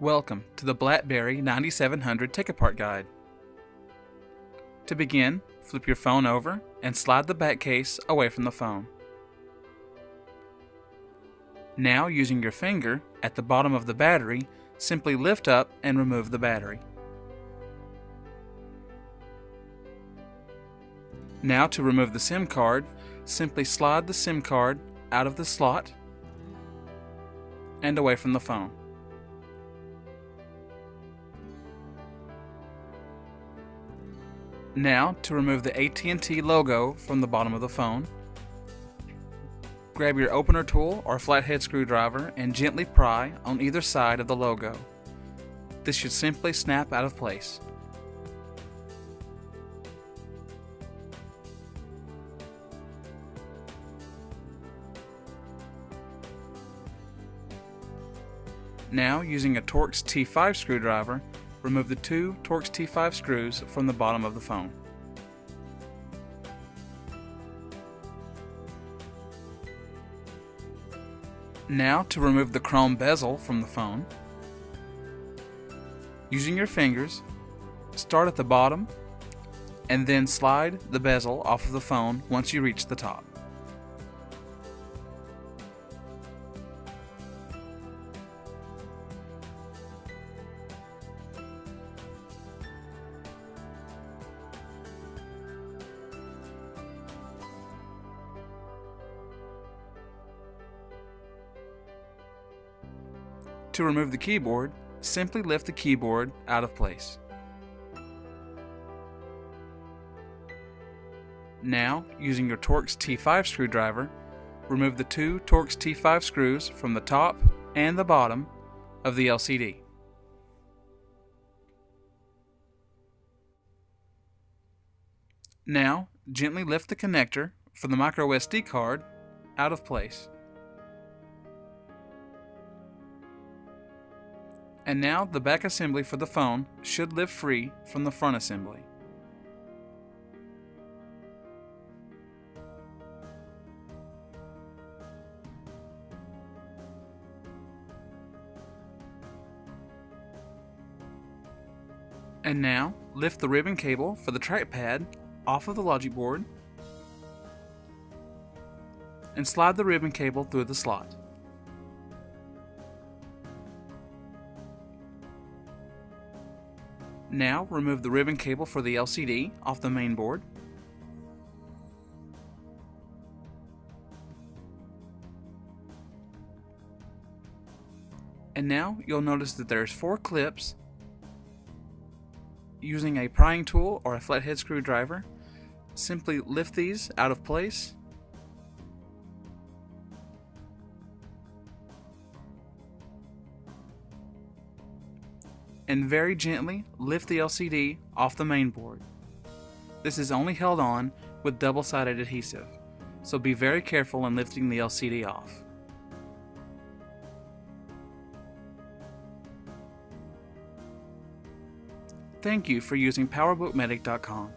Welcome to the Blackberry 9700 Take-Apart Guide. To begin, flip your phone over and slide the back case away from the phone. Now, using your finger at the bottom of the battery, simply lift up and remove the battery. Now, to remove the SIM card, simply slide the SIM card out of the slot and away from the phone. Now, to remove the AT&T logo from the bottom of the phone, grab your opener tool or flathead screwdriver and gently pry on either side of the logo. This should simply snap out of place. Now, using a Torx T5 screwdriver, remove the two Torx T5 screws from the bottom of the phone. Now, to remove the chrome bezel from the phone, using your fingers, start at the bottom and then slide the bezel off of the phone once you reach the top. To remove the keyboard, simply lift the keyboard out of place. Now, using your Torx T5 screwdriver, remove the two Torx T5 screws from the top and the bottom of the LCD. Now, gently lift the connector for the microSD card out of place. And now the back assembly for the phone should live free from the front assembly. And now lift the ribbon cable for the trackpad off of the logic board and slide the ribbon cable through the slot. Now, remove the ribbon cable for the LCD off the main board. And now, you'll notice that there's 4 clips. Using a prying tool or a flathead screwdriver, simply lift these out of place and very gently lift the LCD off the main board. This is only held on with double-sided adhesive, so be very careful in lifting the LCD off. Thank you for using PowerBookMedic.com.